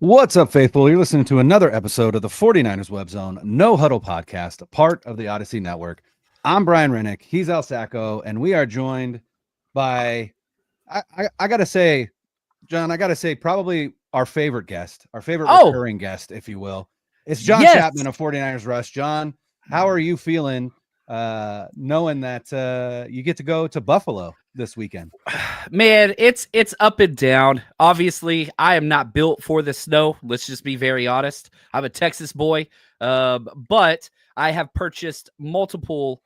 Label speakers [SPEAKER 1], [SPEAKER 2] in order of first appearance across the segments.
[SPEAKER 1] What's up, faithful? You're listening to another episode of the 49ers Web Zone No Huddle podcast, a part of the Odyssey Network. I'm Brian Rennick. He's Al Sacco, and we are joined by, I got to say, John, probably our favorite guest, our favorite recurring guest, if you will. It's John Chapman of 49ers Rush. John, how are you feeling knowing that you get to go to Buffalo this weekend?
[SPEAKER 2] Man, it's up and down. Obviously, I am not built for the snow. Let's just be very honest. I'm a Texas boy, but I have purchased multiple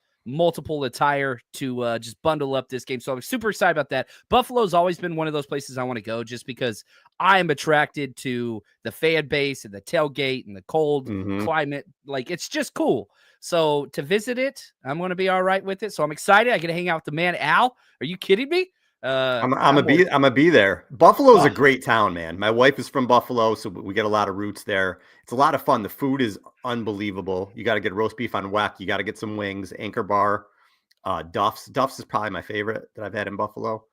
[SPEAKER 2] attire to just bundle up this game. So I'm super excited about that. Buffalo's always been one of those places I want to go just because I am attracted to the fan base and the tailgate and the cold climate. Like, it's just cool. So to visit it, I'm going to be all right with it. So I'm excited. I get to hang out with the man, Al. Are you kidding me?
[SPEAKER 3] I'm gonna be there. Buffalo's a great town, man. My wife is from Buffalo, so we get a lot of roots there. It's a lot of fun. The food is unbelievable. You got to get roast beef on whack. You got to get some wings. Anchor Bar, Duff's is probably my favorite that I've had in Buffalo.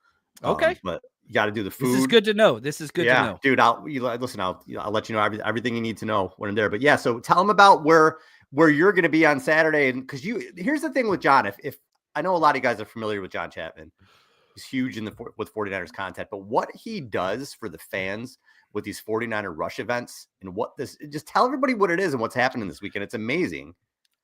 [SPEAKER 2] Okay,
[SPEAKER 3] but you got to do the food.
[SPEAKER 2] This is good to know. To know,
[SPEAKER 3] dude. I'll let you know everything you need to know when I'm there. But yeah, so tell them about where you're going to be on Saturday, and because here's the thing with John. If I know a lot of you guys are familiar with John Chapman. He's huge with 49ers content, but what he does for the fans with these 49er Rush events and just tell everybody what it is and what's happening this weekend. It's amazing.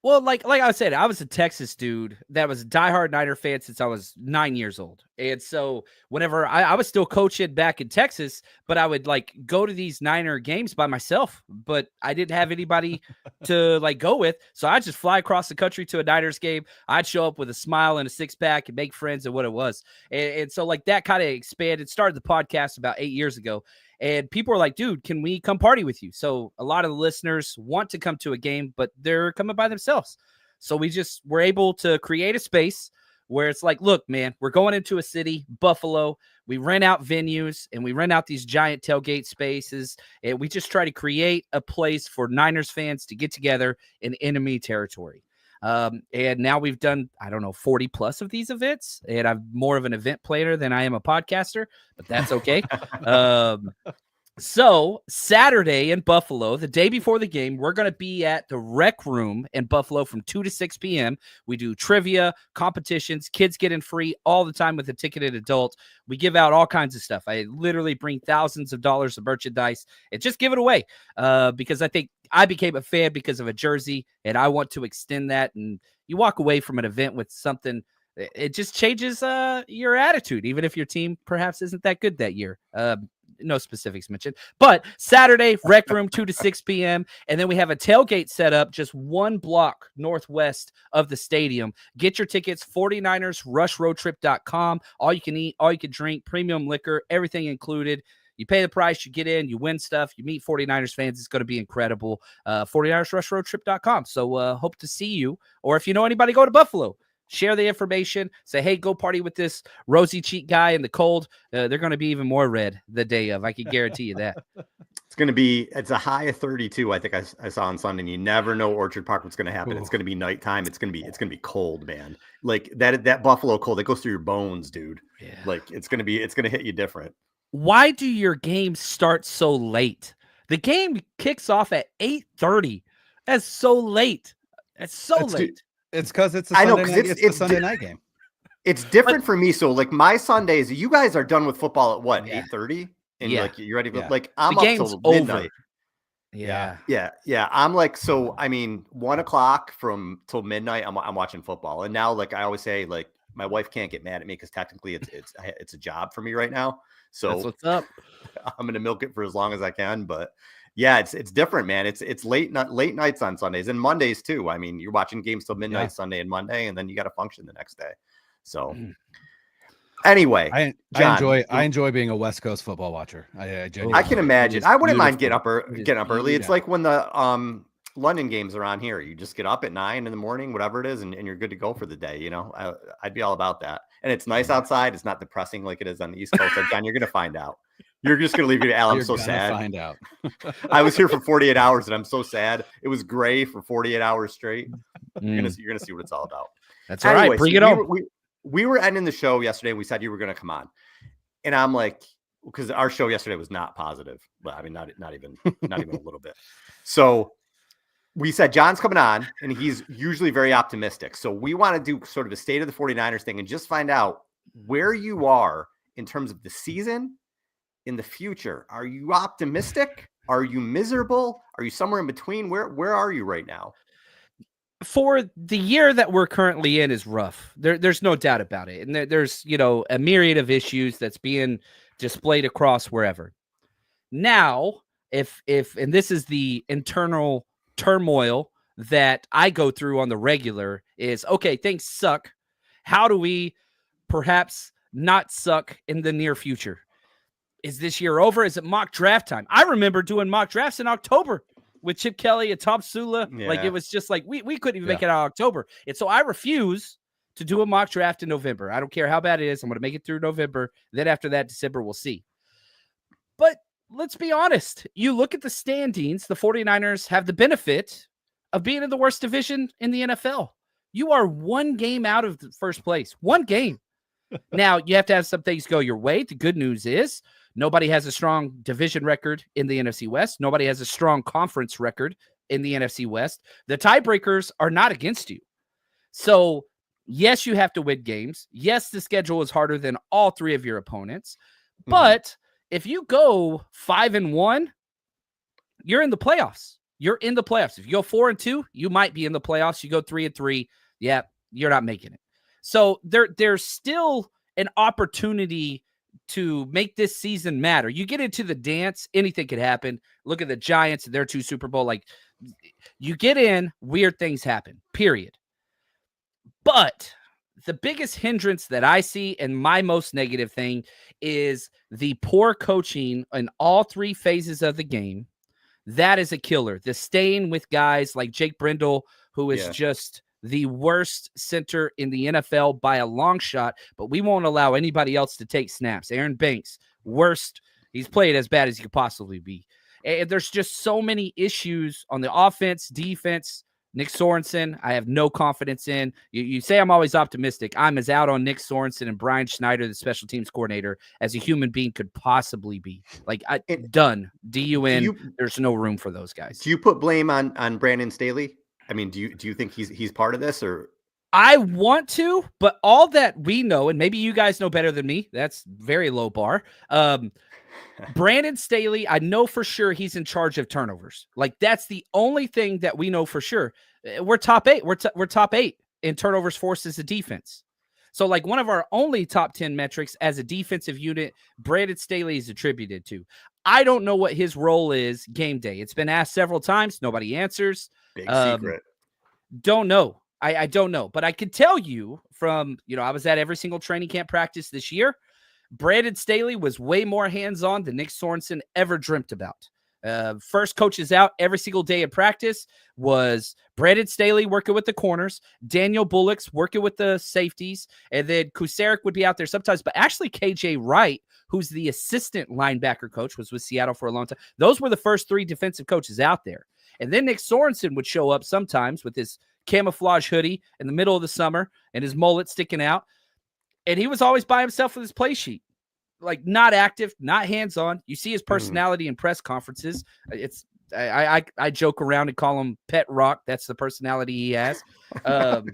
[SPEAKER 2] Well, like I said, I was a Texas dude that was a diehard Niner fan since I was 9 years old. And so whenever I was still coaching back in Texas, but I would like go to these Niner games by myself, but I didn't have anybody to like go with. So I'd just fly across the country to a Niners game. I'd show up with a smile and a six pack and make friends and what it was. And so like that kind of expanded, started the podcast about 8 years ago. And people are like, dude, can we come party with you? So a lot of the listeners want to come to a game, but they're coming by themselves. So we're able to create a space where it's like, look, man, we're going into a city, Buffalo. We rent out venues and we rent out these giant tailgate spaces. And we just try to create a place for Niners fans to get together in enemy territory. And now we've done, 40 plus of these events, and I'm more of an event planner than I am a podcaster, but that's okay. So Saturday in Buffalo, the day before the game, we're going to be at the Rec Room in Buffalo from 2 to 6 p.m. We do trivia, competitions, kids get in free all the time with a ticketed adult. We give out all kinds of stuff. I literally bring thousands of dollars of merchandise and just give it away because I think I became a fan because of a jersey, and I want to extend that. And you walk away from an event with something, it just changes your attitude, even if your team perhaps isn't that good that year. No specifics mentioned, but Saturday, Rec Room, 2 to 6 p.m. And then we have a tailgate set up just one block northwest of the stadium. Get your tickets, 49ersrushroadtrip.com. All you can eat, all you can drink, premium liquor, everything included. You pay the price, you get in, you win stuff, you meet 49ers fans. It's going to be incredible. 49ersrushroadtrip.com. So hope to see you. Or if you know anybody, go to Buffalo. Share the information. Say, hey, go party with this rosy cheek guy in the cold. They're going to be even more red the day of. I can guarantee you that.
[SPEAKER 3] It's a high of 32. I think I saw on Sunday. And you never know Orchard Park what's going to happen. Ooh. It's going to be nighttime. It's going to be cold, man. Like that Buffalo cold. It goes through your bones, dude. Yeah. Like it's going to hit you different.
[SPEAKER 2] Why do your games start so late? The game kicks off at 8:30. That's so late. That's so late.
[SPEAKER 1] It's because it's a Sunday night game.
[SPEAKER 3] It's different for me. So like my Sundays, you guys are done with football at what, 8:30? And like you're ready for like I'm
[SPEAKER 2] the
[SPEAKER 3] up till midnight.
[SPEAKER 2] Over.
[SPEAKER 3] Yeah. I'm like, so I mean, 1 o'clock till midnight, I'm watching football. And now, like I always say, like my wife can't get mad at me because technically it's a job for me right now. So
[SPEAKER 2] that's what's up.
[SPEAKER 3] I'm gonna milk it for as long as I can, but. Yeah, it's different, man. It's late nights on Sundays and Mondays too. I mean, you're watching games till midnight Sunday and Monday, and then you got to function the next day. So, anyway,
[SPEAKER 1] I enjoy being a West Coast football watcher. I
[SPEAKER 3] can imagine. I wouldn't mind getting up early. It's like when the London games are on here. You just get up at 9 in the morning, whatever it is, and you're good to go for the day. You know, I'd be all about that. And it's nice outside. It's not depressing like it is on the East Coast. John, you're gonna find out. You're just going to leave me to Al. I'm so sad.
[SPEAKER 1] Find out.
[SPEAKER 3] I was here for 48 hours and I'm so sad. It was gray for 48 hours straight. You're going to see what it's all about.
[SPEAKER 2] That's all right. Bring it on.
[SPEAKER 3] We were ending the show yesterday. And we said you were going to come on. And I'm like, because our show yesterday was not positive, but I mean, not even a little bit. So we said John's coming on and he's usually very optimistic. So we want to do sort of a state of the 49ers thing and just find out where you are in terms of the season in the future. Are you optimistic? Are you miserable? Are you somewhere in between? Where are you right now?
[SPEAKER 2] For the year that we're currently in is rough. There's no doubt about it. And there's, a myriad of issues that's being displayed across wherever. Now, if and this is the internal turmoil that I go through on the regular is, okay, things suck. How do we perhaps not suck in the near future? Is this year over? Is it mock draft time? I remember doing mock drafts in October with Chip Kelly and Tom Sula.
[SPEAKER 3] Yeah.
[SPEAKER 2] Like, it was just like, we couldn't even make it out of October. And so I refuse to do a mock draft in November. I don't care how bad it is. I'm going to make it through November. Then after that, December, we'll see. But let's be honest. You look at the standings, the 49ers have the benefit of being in the worst division in the NFL. You are one game out of the first place. One game. Now, you have to have some things go your way. The good news is nobody has a strong division record in the NFC West. Nobody has a strong conference record in the NFC West. The tiebreakers are not against you. So, yes, you have to win games. Yes, the schedule is harder than all three of your opponents. But if you go 5-1, you're in the playoffs. You're in the playoffs. If you go 4-2, you might be in the playoffs. You go 3-3, yeah, you're not making it. So there's still an opportunity to make this season matter. You get into the dance, anything could happen. Look at the Giants, they're 2 Super Bowl. Like, you get in, weird things happen, period. But the biggest hindrance that I see and my most negative thing is the poor coaching in all 3 phases of the game. That is a killer. The staying with guys like Jake Brendel, who is just the worst center in the NFL by a long shot, but we won't allow anybody else to take snaps. Aaron Banks, worst. He's played as bad as he could possibly be. And there's just so many issues on the offense, defense. Nick Sorensen, I have no confidence in. You say I'm always optimistic. I'm as out on Nick Sorensen and Brian Schneider, the special teams coordinator, as a human being could possibly be. Like, done. DUN. There's no room for those guys.
[SPEAKER 3] Do you put blame on Brandon Staley? I mean, do you think he's part of this, or?
[SPEAKER 2] I want to, but all that we know, and maybe you guys know better than me, that's very low bar. Brandon Staley, I know for sure he's in charge of turnovers. Like, that's the only thing that we know for sure. We're top 8. We're top 8 in turnovers forced as a defense. So, like, one of our only top 10 metrics as a defensive unit, Brandon Staley is attributed to. I don't know what his role is game day. It's been asked several times. Nobody answers.
[SPEAKER 3] Big secret.
[SPEAKER 2] Don't know. I don't know. But I can tell you from, I was at every single training camp practice this year. Brandon Staley was way more hands-on than Nick Sorensen ever dreamt about. First coaches out every single day of practice was Brandon Staley working with the corners, Daniel Bullock's working with the safeties, and then Kusarek would be out there sometimes. But actually, KJ Wright, who's the assistant linebacker coach, was with Seattle for a long time. Those were the first 3 defensive coaches out there. And then Nick Sorensen would show up sometimes with his camouflage hoodie in the middle of the summer and his mullet sticking out. And he was always by himself with his play sheet. Like, not active, not hands-on. You see his personality in press conferences. I joke around and call him Pet Rock. That's the personality he has. And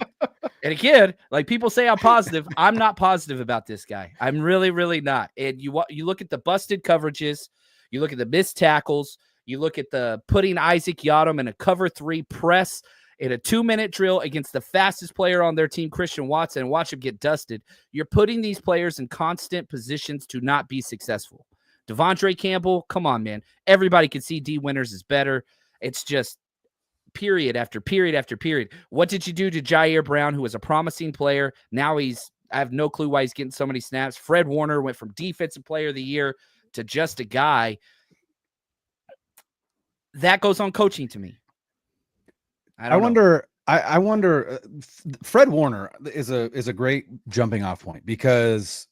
[SPEAKER 2] again, like, people say I'm positive. I'm not positive about this guy. I'm really, really not. And you look at the busted coverages. You look at the missed tackles. You look at the putting Isaac Yiadom in a cover 3 press in a 2-minute drill against the fastest player on their team, Christian Watson, and watch him get dusted. You're putting these players in constant positions to not be successful. Devondre Campbell, come on, man. Everybody can see D. Winters is better. It's just period after period after period. What did you do to Jair Brown, who was a promising player? Now I have no clue why he's getting so many snaps. Fred Warner went from defensive player of the year to just a guy. That goes on coaching to me. I wonder.
[SPEAKER 1] Fred Warner is a great jumping off point, because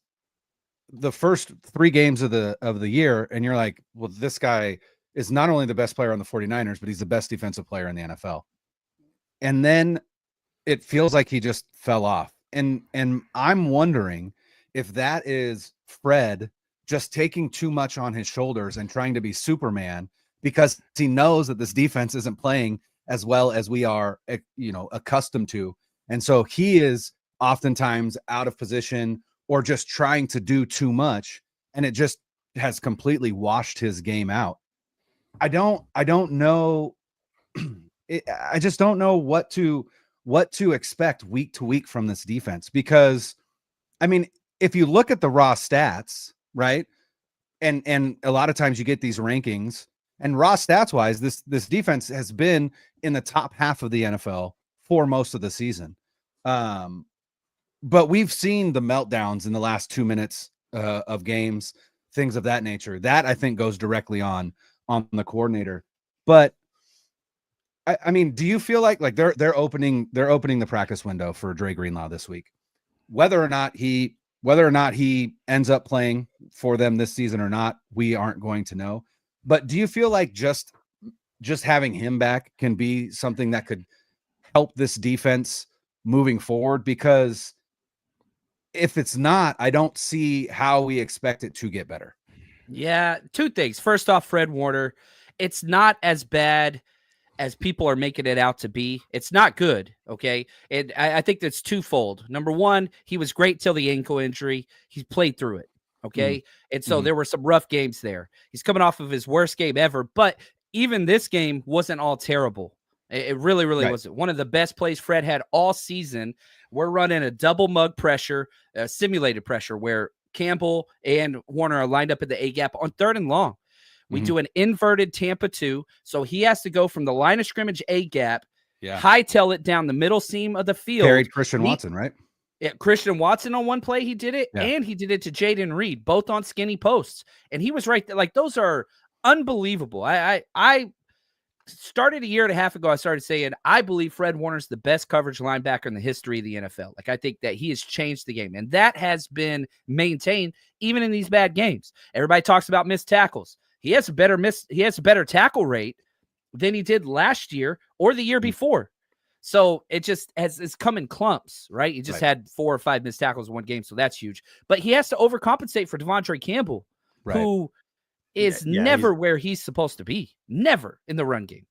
[SPEAKER 1] the first 3 games of the year, and you're like, well, this guy is not only the best player on the 49ers, but he's the best defensive player in the NFL. And then it feels like he just fell off. And I'm wondering if that is Fred just taking too much on his shoulders and trying to be Superman because he knows that this defense isn't playing as well as we are, accustomed to. And so he is oftentimes out of position or just trying to do too much. And it just has completely washed his game out. I don't know. I just don't know what to expect week to week from this defense, because I mean, if you look at the raw stats, right? And a lot of times you get these rankings, and raw stats wise, this defense has been in the top half of the NFL for most of the season. But we've seen the meltdowns in the last 2 minutes of games, things of that nature. That I think goes directly on the coordinator. But I mean, do you feel like they're opening the practice window for Dre Greenlaw this week? Whether or not he ends up playing for them this season or not, we aren't going to know. But do you feel like just having him back can be something that could help this defense moving forward? Because if it's not, I don't see how we expect it to get better.
[SPEAKER 2] Yeah, two things. First off, Fred Warner, it's not as bad as people are making it out to be. It's not good, okay? And I think that's twofold. Number one, he was great till the ankle injury. He played through it, okay? Mm-hmm. And so there were some rough games there. He's coming off of his worst game ever, but even this game wasn't all terrible. It really, really wasn't. One of the best plays Fred had all season. We're running a double mug pressure, simulated pressure, where Campbell and Warner are lined up in the A-gap on 3rd and long. We do an inverted Tampa 2, so he has to go from the line of scrimmage A-gap, hightail it down the middle seam of the field.
[SPEAKER 1] Carried Christian Watson, right?
[SPEAKER 2] Yeah, Christian Watson on one play, he did it, and he did it to Jaden Reed, both on skinny posts. And he was right there. Like, those are unbelievable. I started a year and a half ago, I started saying, I believe Fred Warner's the best coverage linebacker in the history of the NFL. Like, I think that he has changed the game, and that has been maintained even in these bad games. Everybody talks about missed tackles. He has a better tackle rate than he did last year or the year before. So it's come in clumps, right? He just had 4 or 5 missed tackles in one game, so that's huge. But he has to overcompensate for Devontae Campbell, who is never where he's supposed to be. Never in the run game.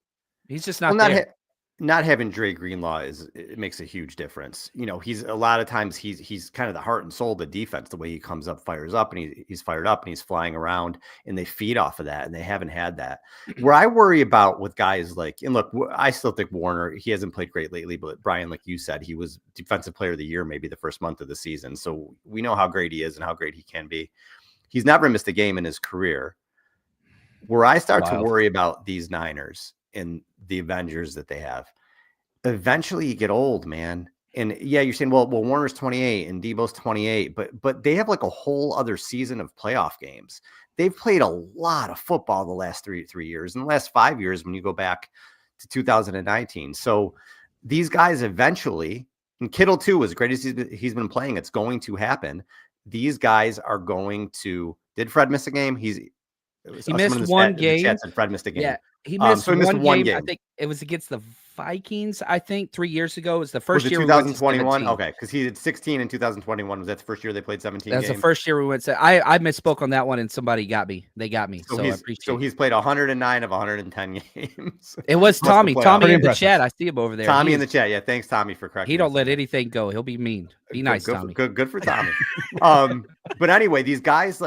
[SPEAKER 2] He's just not there.
[SPEAKER 3] Not having Dre Greenlaw it makes a huge difference. He's a lot of times he's kind of the heart and soul of the defense. The way he comes up, fires up, and he's fired up, and he's flying around, and they feed off of that, and they haven't had that. Where I worry about with guys and look, I still think Warner, he hasn't played great lately, but Brian, like you said, he was Defensive Player of the Year maybe the first month of the season, so we know how great he is and how great he can be. He's never missed a game in his career. Where I start to worry about these Niners and the Avengers that they have, eventually you get old, man. And you're saying, well, Warner's 28 and Debo's 28, but they have like a whole other season of playoff games. They've played a lot of football the last three years, and the last 5 years when you go back to 2019. So these guys eventually, and Kittle too, as great as he's been playing, it's going to happen. These guys are going to. Did Fred miss a game? He
[SPEAKER 2] missed one game.
[SPEAKER 3] Fred missed a game.
[SPEAKER 2] Yeah, he missed one game. I think it was against the Vikings. I think 3 years ago. It was the first year.
[SPEAKER 3] 2021. Okay, because he did 16 in 2021. Was that the first year they played 17?
[SPEAKER 2] That's the first year we went. I misspoke on that one, and somebody got me. They got me. So I appreciate.
[SPEAKER 3] So he's played 109 of 110 games.
[SPEAKER 2] It was Tommy. Tommy in the chat. I see him over there.
[SPEAKER 3] Tommy in the chat. Yeah, thanks, Tommy, for correcting.
[SPEAKER 2] He don't let anything go. He'll be mean. Be nice, Tommy.
[SPEAKER 3] Good for Tommy. But anyway, these guys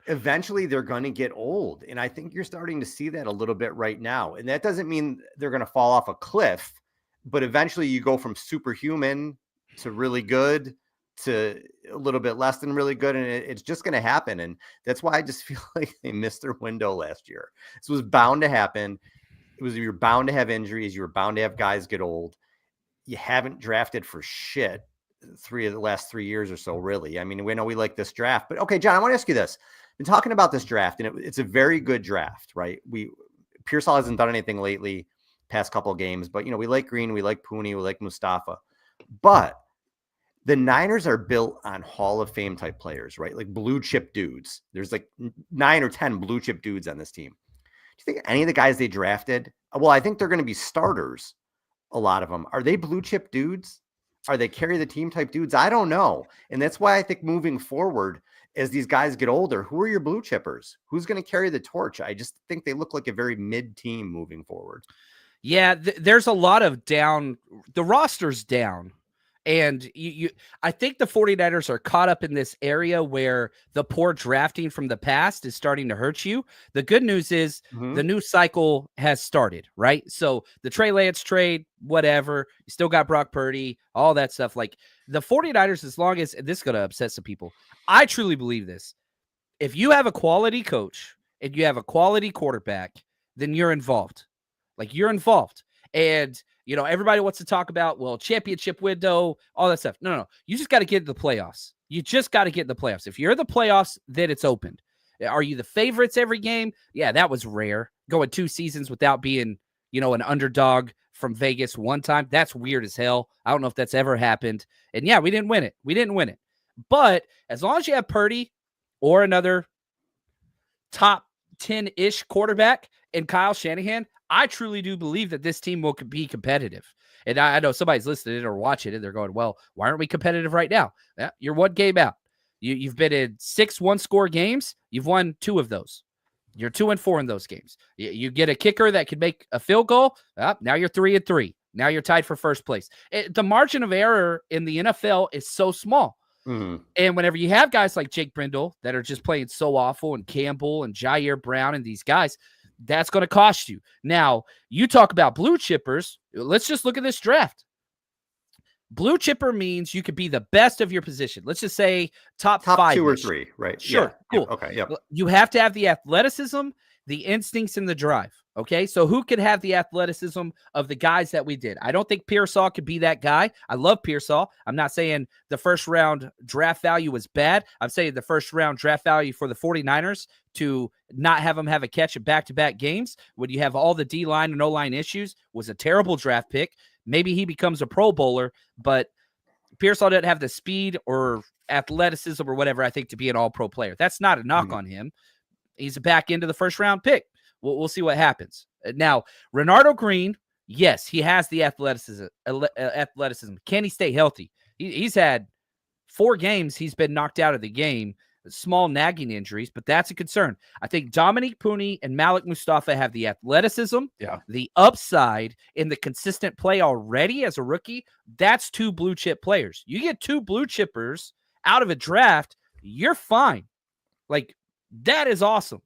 [SPEAKER 3] eventually they're going to get old. And I think you're starting to see that a little bit right now. And that doesn't mean they're going to fall off a cliff, but eventually you go from superhuman to really good to a little bit less than really good. And it's just going to happen. And that's why I just feel like they missed their window last year. This was bound to happen. You're bound to have injuries. You were bound to have guys get old. You haven't drafted for shit 3 of the last 3 years or so, really. I mean, we know we like this draft, but okay, John, I want to ask you this. Been talking about this draft, and it's a very good draft, right? Pearsall hasn't done anything lately, past couple of games, but we like Green, we like Pooney, we like Mustafa, but the Niners are built on Hall of Fame type players, right? Like blue chip dudes. There's like 9 or 10 blue chip dudes on this team. Do you think any of the guys they drafted? Well, I think they're going to be starters. A lot of them. Are they blue chip dudes? Are they carry the team type dudes? I don't know, and that's why I think moving forward, as these guys get older, who are your blue chippers? Who's going to carry the torch? I just think they look like a very mid team moving forward.
[SPEAKER 2] Yeah, there's a lot of down. The roster's down. And I think the 49ers are caught up in this area where the poor drafting from the past is starting to hurt you. The good news is the new cycle has started, right? So the Trey Lance trade, whatever, you still got Brock Purdy, all that stuff. Like the 49ers, as long as this is going to upset some people, I truly believe this. If you have a quality coach and you have a quality quarterback, then you're involved. Like you're involved. And everybody wants to talk about, well, championship window, all that stuff. No. You just got to get in the playoffs. You just got to get in the playoffs. If you're in the playoffs, then it's opened. Are you the favorites every game? Yeah, that was rare. Going 2 seasons without being, an underdog from Vegas one time. That's weird as hell. I don't know if that's ever happened. And yeah, we didn't win it. But as long as you have Purdy or another top 10-ish quarterback and Kyle Shanahan, I truly do believe that this team will be competitive. And I know somebody's listening or watching it, and they're going, well, why aren't we competitive right now? Yeah, you're 1 game out. You've been in 6 one-score games. You've won 2 of those. You're 2-4 in those games. You get a kicker that can make a field goal. Now you're 3-3. Now you're tied for first place. The margin of error in the NFL is so small.
[SPEAKER 3] Mm-hmm.
[SPEAKER 2] And whenever you have guys like Jake Brindle that are just playing so awful, and Campbell and Jair Brown and these guys, that's going to cost you. Now, you talk about blue chippers. Let's just look at this draft. Blue chipper means you could be the best of your position. Let's just say top 5.
[SPEAKER 3] 2 or 3, right?
[SPEAKER 2] Sure.
[SPEAKER 3] Yeah.
[SPEAKER 2] Cool.
[SPEAKER 3] Yeah. Okay. Yeah.
[SPEAKER 2] You have to have the athleticism, the instincts, and the drive. Okay. So who could have the athleticism of the guys that we did? I don't think Pearsall could be that guy. I love Pearsall. I'm not saying the first round draft value was bad. I'm saying the first round draft value for the 49ers to not have him have a catch at back-to-back games when you have all the D-line and O-line issues was a terrible draft pick. Maybe he becomes a Pro Bowler, but Pearsall doesn't have the speed or athleticism or whatever, I think, to be an all-pro player. That's not a knock on him. He's a back end of the first round pick. We'll see what happens. Now, Renardo Green, yes, he has the athleticism. Can he stay healthy? He's had 4 games he's been knocked out of the game, small nagging injuries, but that's a concern. I think Dominique Pooney and Malik Mustafa have the athleticism, the upside, and the consistent play already as a rookie. That's 2 blue chip players. You get 2 blue chippers out of a draft, you're fine. Like, that is awesome.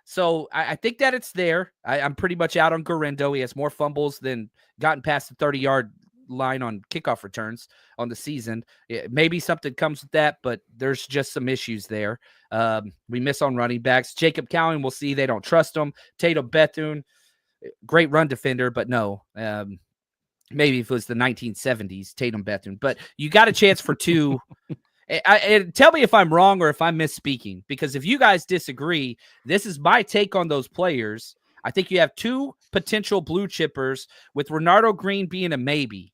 [SPEAKER 2] So I think that it's there. I'm pretty much out on Garindo. He has more fumbles than gotten past the 30-yard line on kickoff returns on the season. Maybe something comes with that, but there's just some issues there. We miss on running backs. Jacob Cowan, we'll see. They don't trust him. Tatum Bethune, great run defender, but no. Maybe if it was the 1970s, Tatum Bethune. But you got a chance for 2. Tell me if I'm wrong or if I'm misspeaking, because if you guys disagree, this is my take on those players. I think you have 2 potential blue chippers, with Renardo Green being a maybe.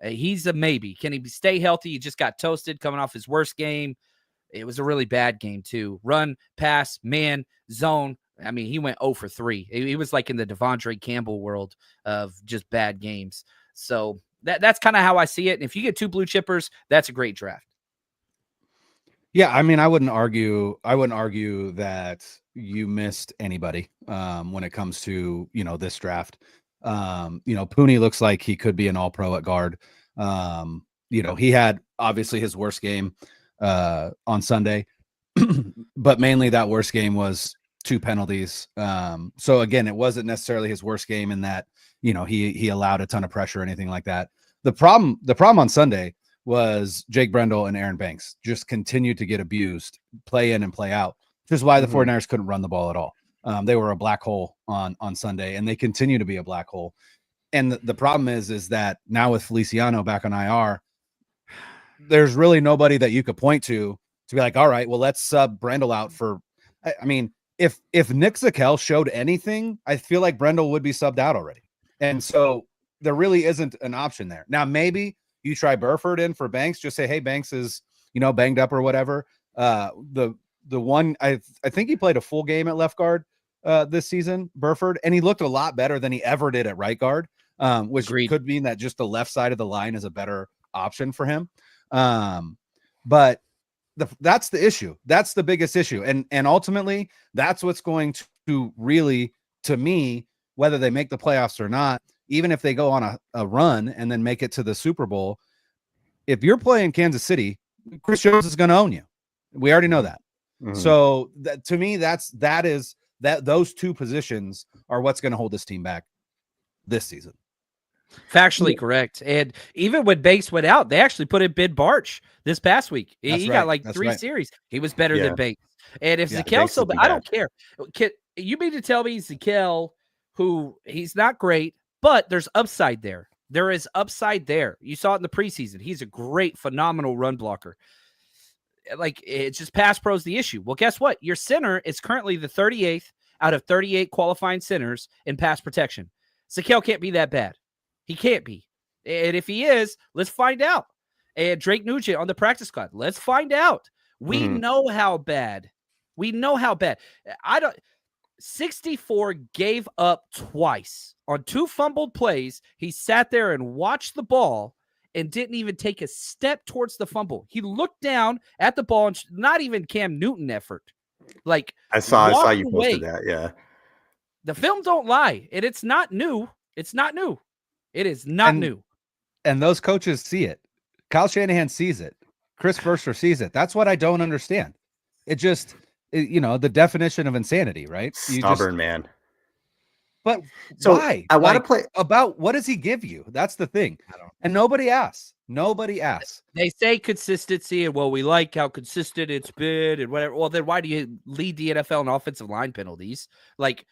[SPEAKER 2] He's a maybe. Can he stay healthy? He just got toasted coming off his worst game. It was a really bad game too. Run, pass, man, zone. I mean, he went 0 for 3. He was like in the Devondre Campbell world of just bad games. So that's kind of how I see it. And if you get 2 blue chippers, that's a great draft.
[SPEAKER 1] Yeah, I mean, I wouldn't argue that you missed anybody when it comes to, this draft. Pooney looks like he could be an all-pro at guard. He had obviously his worst game on Sunday, but mainly that worst game was 2 penalties. So again, it wasn't necessarily his worst game in that, he allowed a ton of pressure or anything like that. The problem on Sunday was Jake Brendel and Aaron Banks just continued to get abused, play in and play out, which is why the 49ers couldn't run the ball at all. They were a black hole on Sunday, and they continue to be a black hole. And the problem is that now with Feliciano back on IR, there's really nobody that you could point to be like, all right, well, let's sub Brendel out for. I mean, if Nick Zakel showed anything, I feel like Brendel would be subbed out already. And so there really isn't an option there. Now, maybe you try Burford in for Banks, just say, hey, Banks is, banged up or whatever. The one, I think he played a full game at left guard this season, Burford, and he looked a lot better than he ever did at right guard, which could mean that just the left side of the line is a better option for him. But that's the issue. That's the biggest issue. And ultimately, that's what's going to really, to me, whether they make the playoffs or not, even if they go on a run and then make it to the Super Bowl, if you're playing Kansas City, Chris Jones is going to own you. We already know that. So to me, those two positions are what's going to hold this team back this season.
[SPEAKER 2] Factually correct. And even when Banks went out, they actually put in Ben Barch this past week. He got like three series. He was better than Banks. And if Zakel's so bad, I don't care. You mean to tell me Zakel, who he's not great, but there's upside there. There is upside there. You saw it in the preseason. He's a great, phenomenal run blocker. Like, it's just pass pro's the issue. Well, guess what? Your center is currently the 38th out of 38 qualifying centers in pass protection. Zakel can't be that bad. He can't be. And if he is, let's find out. And Drake Nugent on the practice squad, let's find out. We know how bad. We know how bad. 64 gave up twice on 2 fumbled plays. He sat there and watched the ball and didn't even take a step towards the fumble. He looked down at the ball and not even Cam Newton effort. Like,
[SPEAKER 3] I saw you posted that. Yeah.
[SPEAKER 2] The film don't lie. And it's not new. It's not new. It is not new.
[SPEAKER 1] And those coaches see it. Kyle Shanahan sees it. Chris Verster sees it. That's what I don't understand. The definition of insanity, right?
[SPEAKER 3] Stubborn, man.
[SPEAKER 1] But
[SPEAKER 3] so
[SPEAKER 1] why?
[SPEAKER 3] I want to play
[SPEAKER 1] about what does he give you? That's the thing. And nobody asks. Nobody asks.
[SPEAKER 2] They say consistency, and we like how consistent it's been and whatever. Well, then why do you lead the NFL in offensive line penalties? Like,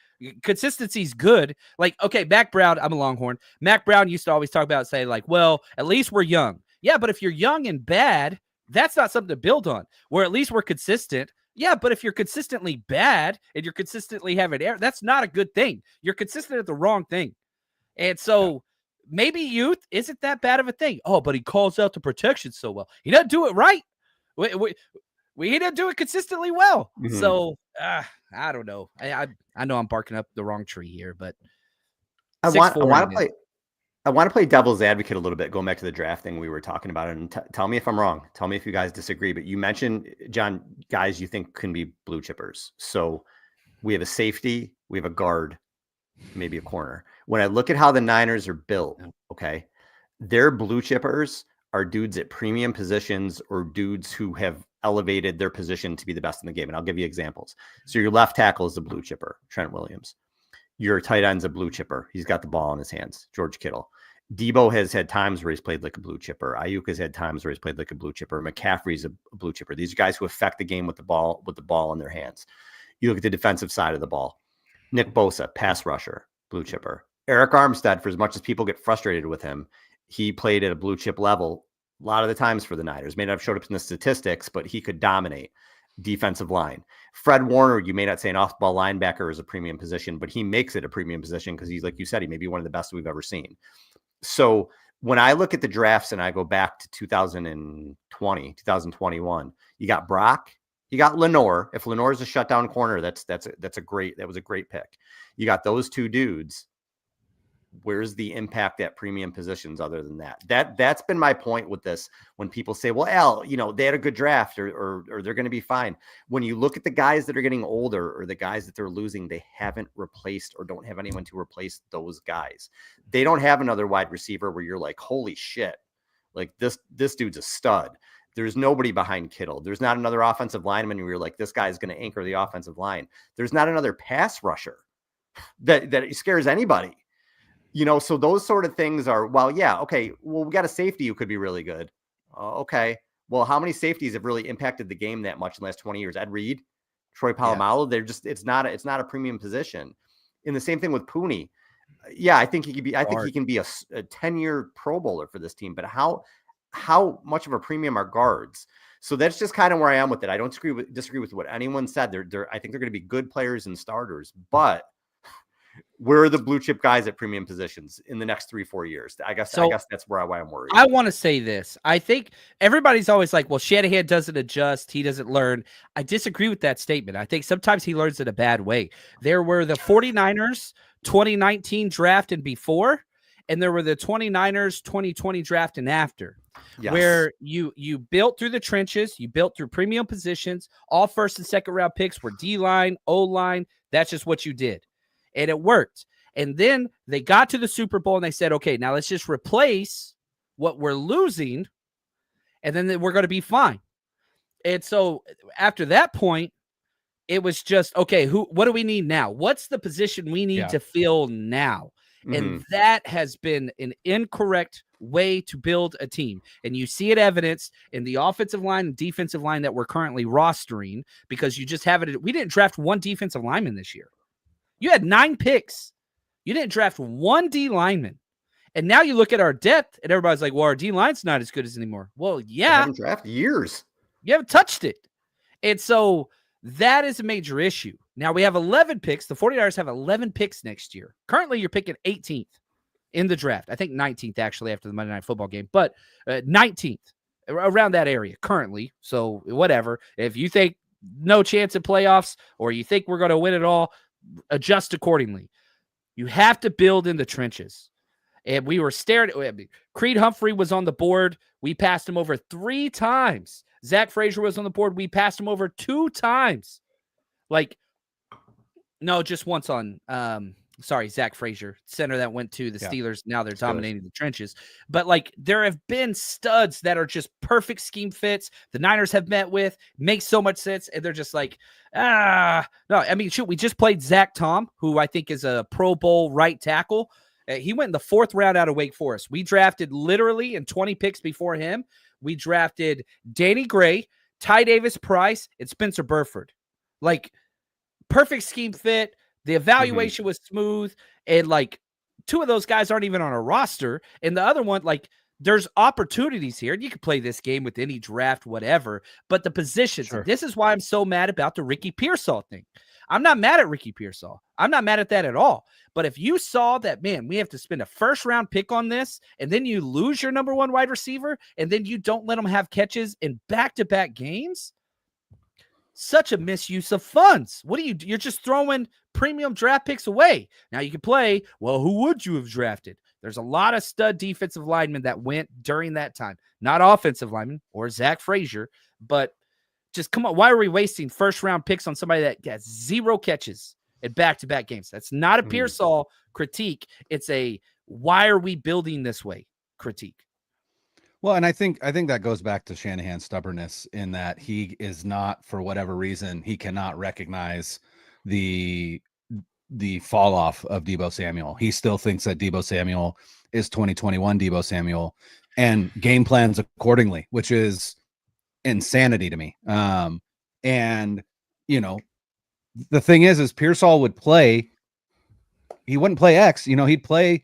[SPEAKER 2] consistency is good. Like, okay, Mac Brown, I'm a Longhorn. Mac Brown used to always talk about, say, like, well, at least we're young. Yeah, but if you're young and bad, that's not something to build on. Where at least we're consistent. Yeah, but if you're consistently bad and you're consistently having error, that's not a good thing. You're consistent at the wrong thing. And so maybe youth isn't that bad of a thing. Oh, but he calls out the protection so well. He doesn't do it right. He doesn't do it consistently well. So I don't know. I know I'm barking up the wrong tree here, but
[SPEAKER 3] I want to play devil's advocate a little bit, going back to the draft thing we were talking about, and tell me if I'm wrong. Tell me if you guys disagree. But you mentioned, John, guys you think can be blue chippers. So we have a safety, we have a guard, maybe a corner. When I look at how the Niners are built, okay, their blue chippers are dudes at premium positions or dudes who have elevated their position to be the best in the game. And I'll give you examples. So your left tackle is a blue chipper, Trent Williams. Your tight end's a blue chipper. He's got the ball in his hands, George Kittle. Debo has had times where he's played like a blue chipper. Ayuk has had times where he's played like a blue chipper. McCaffrey's a blue chipper. These are guys who affect the game with the ball in their hands. You look at the defensive side of the ball. Nick Bosa, pass rusher, blue chipper. Eric Armstead, for as much as people get frustrated with him, he played at a blue chip level a lot of the times for the Niners. May not have showed up in the statistics, but he could dominate. Defensive line. Fred Warner, you may not say an off-ball linebacker is a premium position, but he makes it a premium position because he's, like you said, he may be one of the best we've ever seen. So when I look at the drafts and I go back to 2020, 2021, you got Brock, you got Lenore. If Lenore is a shutdown corner, that was a great pick. You got those two dudes. Where's the impact at premium positions other than that? That's been my point with this. When people say, well, Al, they had a good draft or they're going to be fine. When you look at the guys that are getting older or the guys that they're losing, they haven't replaced or don't have anyone to replace those guys. They don't have another wide receiver where you're like, holy shit, like this dude's a stud. There's nobody behind Kittle. There's not another offensive lineman where you're like, this guy's going to anchor the offensive line. There's not another pass rusher that scares anybody. So those sort of things are, well, yeah, okay, well, we got a safety who could be really good. Okay, well, how many safeties have really impacted the game that much in the last 20 years? Ed Reed, Troy Polamalu, they're just, it's not a premium position. And the same thing with Pooney. Yeah, I think he could be, he can be a 10-year Pro Bowler for this team, but how much of a premium are guards? So that's just kind of where I am with it. I don't disagree with what anyone said. I think they're going to be good players and starters, but where are the blue chip guys at premium positions in the next 3-4 years? I guess that's why I'm worried.
[SPEAKER 2] I want to say this. I think everybody's always like, well, Shanahan doesn't adjust. He doesn't learn. I disagree with that statement. I think sometimes he learns in a bad way. There were the 49ers 2019 draft and before, and there were the 29ers 2020 draft and after.
[SPEAKER 3] Yes.
[SPEAKER 2] where you built through the trenches, you built through premium positions. All first and second round picks were D-line, O-line. That's just what you did, and it worked. And then they got to the Super Bowl and they said, okay, now let's just replace what we're losing, and then we're going to be fine. And so after that point, it was just, okay, what do we need now? What's the position we need to fill now? And that has been an incorrect way to build a team. And you see it evidenced in the offensive line and defensive line that we're currently rostering, because you just have it. We didn't draft one defensive lineman this year. You had 9 picks. You didn't draft one D lineman. And now you look at our depth and everybody's like, well, our D line's not as good as anymore. Well, yeah.
[SPEAKER 3] They haven't drafted years.
[SPEAKER 2] You haven't touched it. And so that is a major issue. Now we have 11 picks. The 49ers have 11 picks next year. Currently, you're picking 18th in the draft. I think 19th actually after the Monday Night Football game, but 19th around that area currently. So whatever. If you think no chance at playoffs or you think we're going to win it all, adjust accordingly. You have to build in the trenches. And we were staring at Creed Humphrey was on the board. We passed him over 3 times. Zach Frazier was on the board. We passed him over 2 times. No, just once on, Zach Frazier, center that went to the Steelers. Now they're dominating the trenches. But there have been studs that are just perfect scheme fits. The Niners have met with, makes so much sense. And they're just no, I mean, shoot, we just played Zach Tom, who I think is a Pro Bowl right tackle. He went in the 4th round out of Wake Forest. We drafted literally in 20 picks before him. We drafted Danny Gray, Ty Davis Price, and Spencer Burford. Perfect scheme fit. The evaluation was smooth. And 2 of those guys aren't even on a roster. And the other one, there's opportunities here. You can play this game with any draft, whatever. But the positions, this is why I'm so mad about the Ricky Pearsall thing. I'm not mad at Ricky Pearsall. I'm not mad at that at all. But if you saw that, man, we have to spend a 1st-round pick on this, and then you lose your number 1 wide receiver, and then you don't let them have catches in back-to-back games, such a misuse of funds. You're just throwing premium draft picks away. Now you can play, well, who would you have drafted? There's a lot of stud defensive linemen that went during that time. Not offensive linemen or Zach Frazier, but just come on. Why are we wasting 1st-round picks on somebody that gets 0 catches in back-to-back games? That's not a Pearsall critique. It's a why are we building this way critique.
[SPEAKER 1] Well, and I think that goes back to Shanahan's stubbornness in that he is not, for whatever reason, he cannot recognize the fall off of Deebo Samuel. He still thinks that Deebo Samuel is 2021 Deebo Samuel and game plans accordingly, which is insanity to me. And the thing is Pearsall would play, he wouldn't play X, he'd play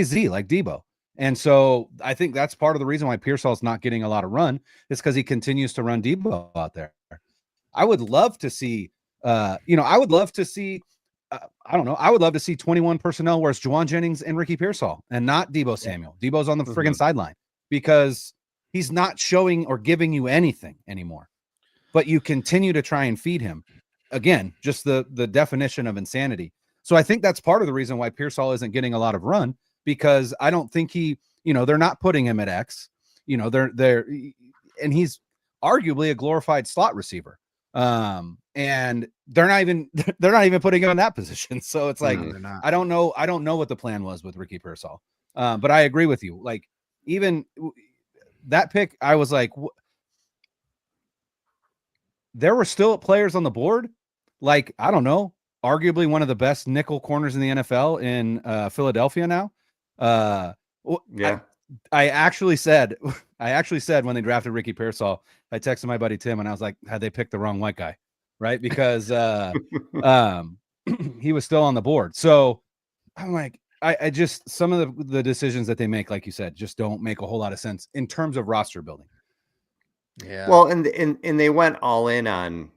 [SPEAKER 1] Z like Deebo. And so I think that's part of the reason why Pearsall's not getting a lot of run is because he continues to run Deebo out there. I would love to see, I would love to see 21 personnel where it's Juwan Jennings and Ricky Pearsall and not Deebo Samuel. Deebo's on the friggin' sideline because he's not showing or giving you anything anymore, but you continue to try and feed him. Again, just the definition of insanity. So I think that's part of the reason why Pearsall isn't getting a lot of run, because I don't think they're not putting him at X, and he's arguably a glorified slot receiver. And they're not even putting him in that position. So it's I don't know what the plan was with Ricky Pearsall. But I agree with you. Even that pick, I was like, there were still players on the board. I don't know, arguably one of the best nickel corners in the NFL in Philadelphia now. I actually said when they drafted Ricky Pearsall, I texted my buddy Tim and I was like, had they picked the wrong white guy, right? Because he was still on the board. So I'm like, I just, some of the decisions that they make, like you said, just don't make a whole lot of sense in terms of roster building.
[SPEAKER 3] Yeah. Well, and they went all in on,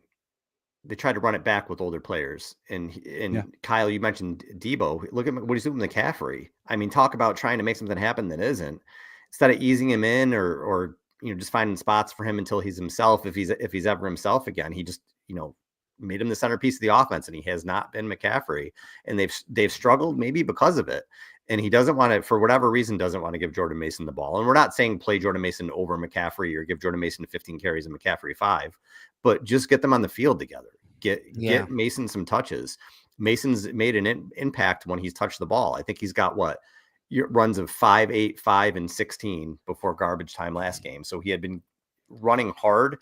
[SPEAKER 3] they tried to run it back with older players. And Kyle, you mentioned Deebo. Look at what he's doing with McCaffrey. I mean, talk about trying to make something happen that isn't. Instead of easing him in or just finding spots for him until he's himself, if he's ever himself again, he just made him the centerpiece of the offense, and he has not been McCaffrey, and they've struggled maybe because of it. And he doesn't want to, for whatever reason, doesn't want to give Jordan Mason the ball. And we're not saying play Jordan Mason over McCaffrey or give Jordan Mason 15 carries and McCaffrey 5, but just get them on the field together. Get Mason some touches. Mason's made an impact when he's touched the ball. I think he's got runs of 5, 8, 5, and 16 before garbage time last game. So he had been running hard.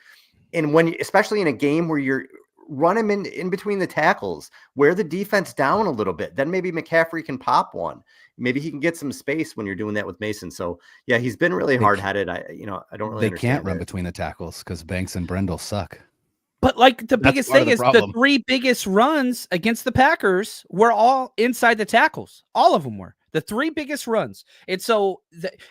[SPEAKER 3] And especially in a game where you're run him in between the tackles, wear the defense down a little bit, then maybe McCaffrey can pop one. Maybe he can get some space when you're doing that with Mason. So yeah, he's been really hard-headed. I don't really understand.
[SPEAKER 1] They can't run between the tackles because Banks and Brendel suck.
[SPEAKER 2] But like the biggest thing is the 3 biggest runs against the Packers were all inside the tackles. All of them were the 3 biggest runs. And so,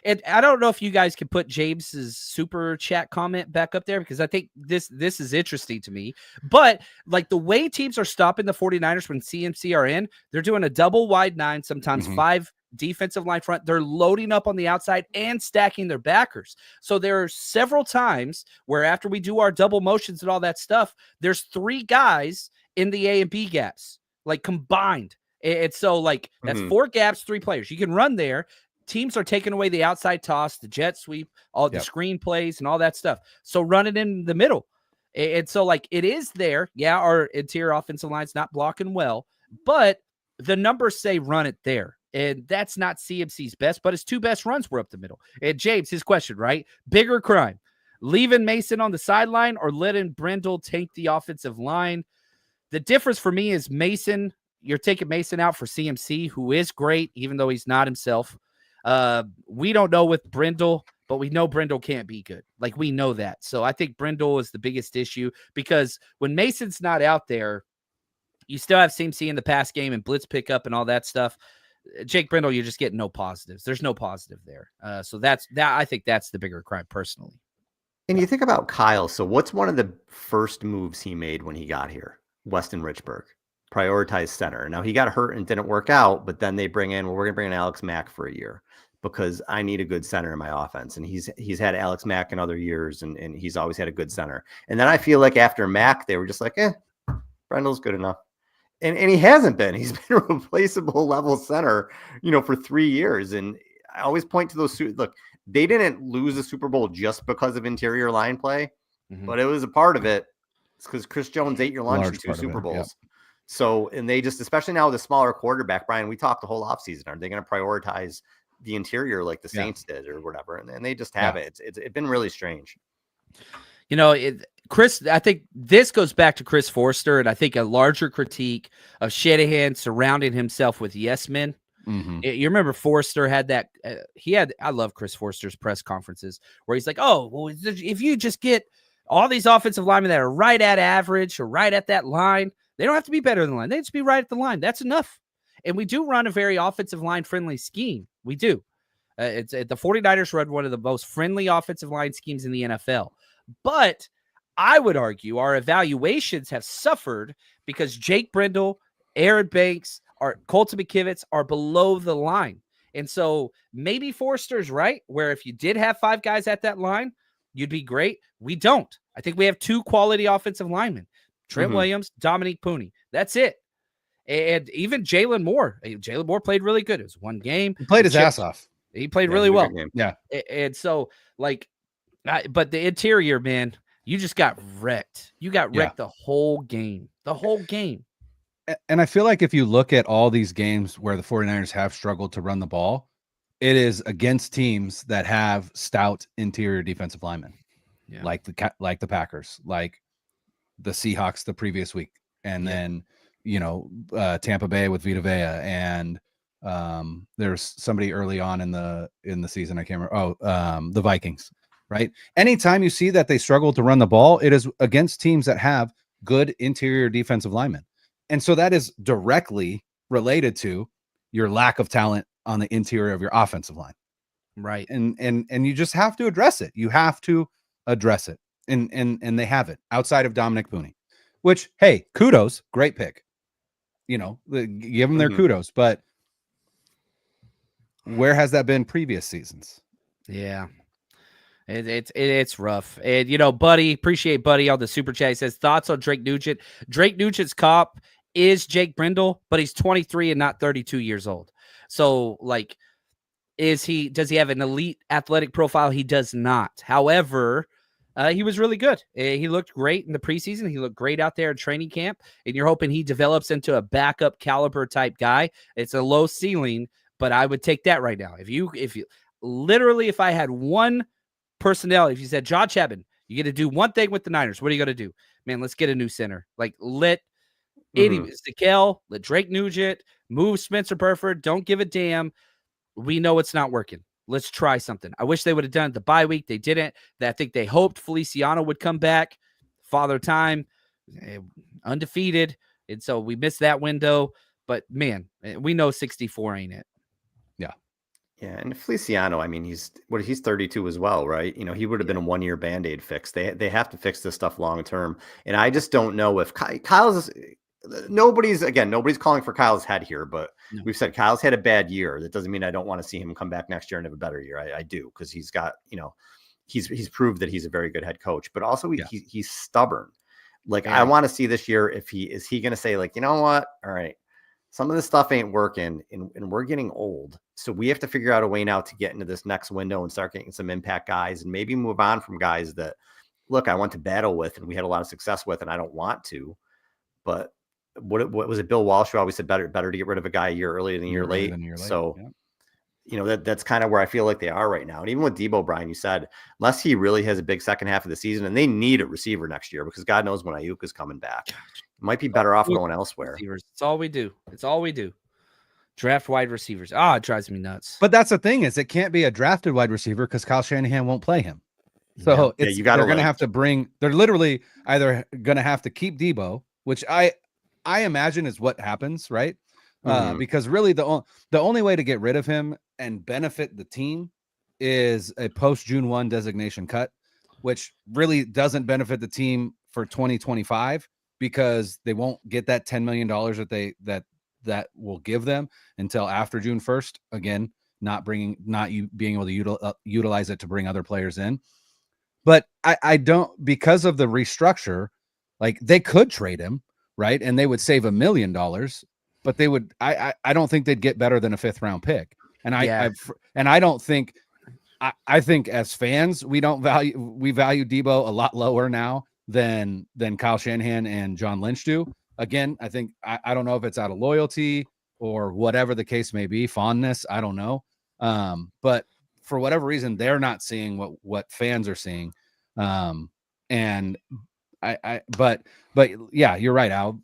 [SPEAKER 2] and I don't know if you guys can put James's super chat comment back up there, because I think this is interesting to me. But like the way teams are stopping the 49ers when CMC are in, they're doing a double wide 9, sometimes 5 defensive line front. They're loading up on the outside and stacking their backers. So there are several times where after we do our double motions and all that stuff, there's 3 guys in the A and B gaps, like combined. And so like that's 4 gaps, 3 players. You can run there. Teams are taking away the outside toss, the jet sweep, all the screen plays and all that stuff. So run it in the middle. And so like it is there. Yeah, our interior offensive line's not blocking well, but the numbers say run it there. And that's not CMC's best, but his 2 best runs were up the middle. And James, his question, right? Bigger crime, leaving Mason on the sideline or letting Brendel tank the offensive line? The difference for me is Mason, you're taking Mason out for CMC, who is great, even though he's not himself. We don't know with Brendel, but we know Brendel can't be good. Like, we know that. So I think Brendel is the biggest issue, because when Mason's not out there, you still have CMC in the pass game and blitz pickup and all that stuff. Jake Brendel, you're just getting no positives. There's no positive there. So that's that. I think that's the bigger crime personally.
[SPEAKER 3] And you think about Kyle. So what's one of the first moves he made when he got here? Weston Richburg, prioritized center. Now he got hurt and didn't work out, but then they we're going to bring in Alex Mack for a year because I need a good center in my offense. And he's had Alex Mack in other years, and he's always had a good center. And then I feel like after Mack, they were just like, Brendel's good enough. And he hasn't been. He's been a replaceable level center, for 3 years. And I always point to those. Look, they didn't lose the Super Bowl just because of interior line play, but it was a part of it. It's because Chris Jones ate your lunch in 2 Super Bowls. Yeah. So, and they just, especially now with a smaller quarterback, Brian, we talked the whole offseason. Are they going to prioritize the interior like the Saints did or whatever? And they just haven't. It's been really strange.
[SPEAKER 2] Chris, I think this goes back to Chris Forster, and I think a larger critique of Shanahan surrounding himself with yes men. You remember Forster had that. I love Chris Forster's press conferences where he's like, "Oh, well, if you just get all these offensive linemen that are right at average or right at that line, they don't have to be better than the line. They just be right at the line. That's enough." And we do run a very offensive line friendly scheme. We do. The 49ers run one of the most friendly offensive line schemes in the NFL. But I would argue our evaluations have suffered because Jake Brendel, Aaron Banks, Colton McKivitz are below the line. And so maybe Forster's right, where if you did have 5 guys at that line, you'd be great. We don't. I think we have 2 quality offensive linemen, Trent Williams, Dominique Pooney. That's it. And even Jalen Moore. Jalen Moore played really good. It was 1 game.
[SPEAKER 1] He played his ass off.
[SPEAKER 2] He played really well.
[SPEAKER 1] Yeah.
[SPEAKER 2] And so, but the interior, man, you just got wrecked. You got wrecked the whole game. The whole game.
[SPEAKER 1] And I feel like if you look at all these games where the 49ers have struggled to run the ball, it is against teams that have stout interior defensive linemen, like the Packers, like the Seahawks the previous week, and then Tampa Bay with Vita Vea, and there's somebody early on in the season, I can't remember. The Vikings, right? Anytime you see that they struggle to run the ball, it is against teams that have good interior defensive linemen. And so that is directly related to your lack of talent on the interior of your offensive line.
[SPEAKER 2] Right.
[SPEAKER 1] And you just have to address it. You have to address it. And they have it outside of Dominic Pooney, which, hey, kudos, great pick. Give them their kudos, but where has that been previous seasons?
[SPEAKER 2] Yeah. It's rough. And Buddy, appreciate Buddy on the super chat. He says thoughts on Drake Nugent. Drake Nugent's cop is Jake Brindle, but he's 23 and not 32 years old. So like, does he have an elite athletic profile? He does not. However, he was really good. He looked great in the preseason. He looked great out there in training camp, and you're hoping he develops into a backup caliber type guy. It's a low ceiling, but I would take that right now. If you literally, if I had one personality, if you said, John Chapman, you get to do one thing with the Niners, what are you going to do? Man, let's get a new center. Like, let Drake Nugent, move Spencer Burford. Don't give a damn. We know it's not working. Let's try something. I wish they would have done it the bye week. They didn't. I think they hoped Feliciano would come back. Father time, undefeated. And so we missed that window. But, man, we know 64 ain't it.
[SPEAKER 1] Yeah.
[SPEAKER 3] Yeah, and Feliciano, I mean, he's 32 as well, right? You know, he would have been a 1-year Band-Aid fix. They have to fix this stuff long term. And I just don't know if Kyle's nobody's calling for Kyle's head here, but we've said Kyle's had a bad year. That doesn't mean I don't want to see him come back next year and have a better year. I do, because he's got, he's proved that he's a very good head coach, but also he's stubborn. Like, I want to see this year if is he going to say, like, you know what? All right, some of this stuff ain't working, and we're getting old. So we have to figure out a way now to get into this next window and start getting some impact guys, and maybe move on from guys that, look, I went to battle with and we had a lot of success with, and I don't want to. But what was it? Bill Walsh who always said better to get rid of a guy a year earlier than a year late. So, that's kind of where I feel like they are right now. And even with Debo, Brian, you said, unless he really has a big second half of the season, and they need a receiver next year, because God knows when Ayuk is coming back, it might be better off going elsewhere.
[SPEAKER 2] Receivers. It's all we do. Draft wide receivers. It drives me nuts.
[SPEAKER 1] But that's the thing, is it can't be a drafted wide receiver because Kyle Shanahan won't play him. So they're going to have to they're literally either going to have to keep Debo, which I imagine is what happens, right? Because really the only way to get rid of him and benefit the team is a post June 1 designation cut, which really doesn't benefit the team for 2025, because they won't get that $10 million that will give them until after June 1st. Again, not being able to utilize it to bring other players in. But I don't, because of the restructure, like, they could trade him, right? And they would save $1 million, but they would, I don't think they'd get better than a 5th round pick. And I don't think, I think as fans, we value Debo a lot lower now than Kyle Shanahan and John Lynch do. Again, I think, I don't know if it's out of loyalty or whatever the case may be, fondness, I don't know. But for whatever reason, they're not seeing what fans are seeing. And but yeah, you're right, Al.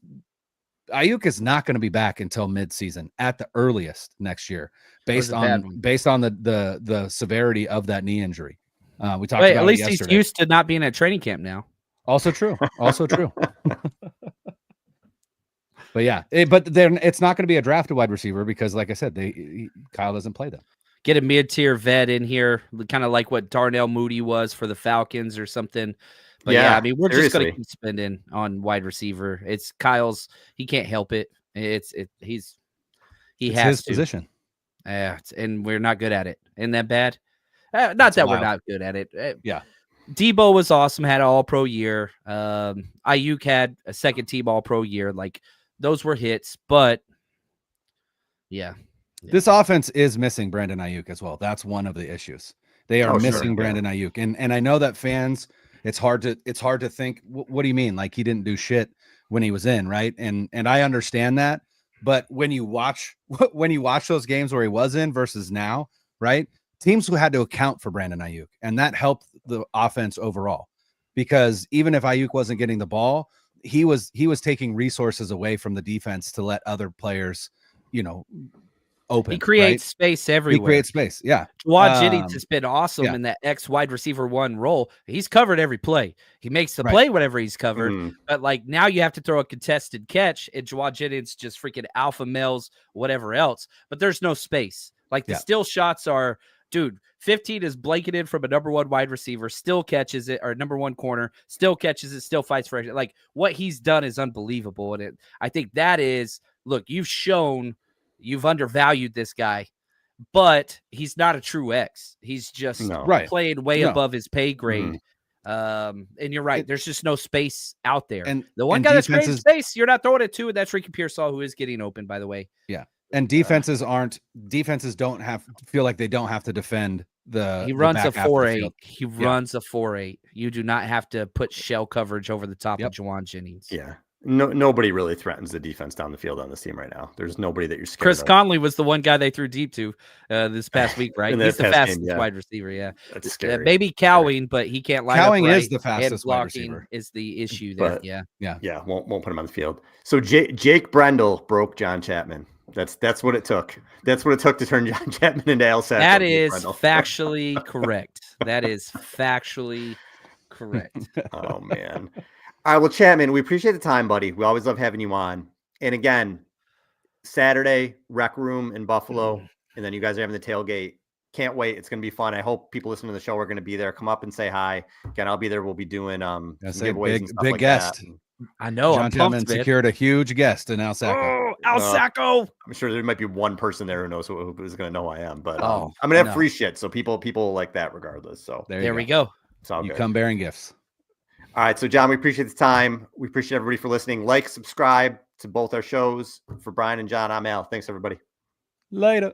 [SPEAKER 1] Ayuk is not going to be back until mid-season at the earliest next year, based on the severity of that knee injury. We talked about
[SPEAKER 2] at least
[SPEAKER 1] yesterday.
[SPEAKER 2] He's used to not being at training camp now.
[SPEAKER 1] Also true. But yeah, but then it's not going to be a drafted wide receiver, because, like I said, Kyle doesn't play them.
[SPEAKER 2] Get a mid-tier vet in here, kind of like what Darnell Mooney was for the Falcons or something. But I mean, we're just going to keep spending on wide receiver. It's Kyle's. He can't help it. He has
[SPEAKER 1] his position.
[SPEAKER 2] And we're not good at it. Isn't that bad? Not that we're not good at it.
[SPEAKER 1] Yeah.
[SPEAKER 2] Debo was awesome. Had an All-Pro year. Ayuk had a second team All-Pro year. Like, those were hits, but yeah.
[SPEAKER 1] This offense is missing Brandon Ayuk as well. That's one of the issues. They are missing Brandon Ayuk. And I know that fans, it's hard to think, what do you mean? Like, he didn't do shit when he was in, right? And I understand that, but when you watch those games where he was in versus now, right? Teams who had to account for Brandon Ayuk, and that helped the offense overall, because even if Ayuk wasn't getting the ball, he was taking resources away from the defense to let other players, open.
[SPEAKER 2] He creates space everywhere.
[SPEAKER 1] He creates space. Yeah.
[SPEAKER 2] Jawad Jennings has been awesome in that X wide receiver 1 role. He's covered every play. He makes the play whenever he's covered. But like, now you have to throw a contested catch, and Jawad Jennings just freaking alpha males, whatever else. But there's no space. Like, the still shots are, dude, 15 is blanketed from a number 1 wide receiver, still catches it, or number 1 corner, still catches it, still fights for it. Like, what he's done is unbelievable. And I think that is, look, you've shown you've undervalued this guy, but he's not a true X. He's just playing way above his pay grade. And you're right. There's just no space out there.
[SPEAKER 1] And
[SPEAKER 2] the one
[SPEAKER 1] and
[SPEAKER 2] guy that's creating
[SPEAKER 1] defenses-
[SPEAKER 2] space, you're not throwing it to, and that's Ricky Pearsall, who is getting open, by the way.
[SPEAKER 1] Yeah. And defenses don't feel like they don't have to defend
[SPEAKER 2] He
[SPEAKER 1] the
[SPEAKER 2] runs
[SPEAKER 1] back
[SPEAKER 2] a
[SPEAKER 1] half of the
[SPEAKER 2] 4-8.
[SPEAKER 1] field.
[SPEAKER 2] He runs a 4-8. You do not have to put shell coverage over the top
[SPEAKER 1] Yep.
[SPEAKER 2] of Juwan Jennings.
[SPEAKER 3] Yeah. Nobody really threatens the defense down the field on this team right now. There's nobody that you're scared
[SPEAKER 2] Chris
[SPEAKER 3] of.
[SPEAKER 2] Conley was the one guy they threw deep to this past week, right?
[SPEAKER 3] In
[SPEAKER 2] He's
[SPEAKER 3] that
[SPEAKER 2] the
[SPEAKER 3] past
[SPEAKER 2] fastest
[SPEAKER 3] game, yeah.
[SPEAKER 2] wide receiver. Yeah.
[SPEAKER 3] That's scary.
[SPEAKER 2] Maybe Cowing, but he can't line
[SPEAKER 1] Cowing
[SPEAKER 2] up right.
[SPEAKER 1] is the fastest
[SPEAKER 2] and
[SPEAKER 1] wide
[SPEAKER 2] blocking
[SPEAKER 1] receiver.
[SPEAKER 2] is the issue there.
[SPEAKER 3] But-
[SPEAKER 2] Yeah.
[SPEAKER 3] Yeah, won't put him on the field. So Jake Brendel broke John Chapman. That's what it took. That's what it took to turn John Chapman into Al Sacco.
[SPEAKER 2] That
[SPEAKER 3] Jake
[SPEAKER 2] is
[SPEAKER 3] Brendel.
[SPEAKER 2] factually correct. That is factually correct.
[SPEAKER 3] Oh man. All right, well, Chapman, we appreciate the time, buddy. We always love having you on. And again, Saturday, Rec Room in Buffalo, and then you guys are having the tailgate. Can't wait. It's going to be fun. I hope people listening to the show are going to be there. Come up and say hi. Again, I'll be there. We'll be doing some giveaways and stuff
[SPEAKER 1] big
[SPEAKER 3] like
[SPEAKER 1] guest.
[SPEAKER 3] that.
[SPEAKER 2] I know.
[SPEAKER 1] John
[SPEAKER 2] I'm
[SPEAKER 1] Chapman
[SPEAKER 2] pumped, man.
[SPEAKER 1] secured a huge guest in Al Sacco.
[SPEAKER 2] Oh, Al Sacco.
[SPEAKER 3] I'm sure there might be one person there who knows who is going to know who I am, but
[SPEAKER 2] Oh,
[SPEAKER 3] I'm going to
[SPEAKER 2] no.
[SPEAKER 3] have free shit. So people like that regardless. So
[SPEAKER 2] There we go.
[SPEAKER 3] it's all
[SPEAKER 1] You
[SPEAKER 3] good.
[SPEAKER 1] come bearing gifts.
[SPEAKER 3] All right. So John, we appreciate the time. We appreciate everybody for listening. Like, subscribe to both our shows. For Brian and John, I'm Al. Thanks everybody.
[SPEAKER 1] Later.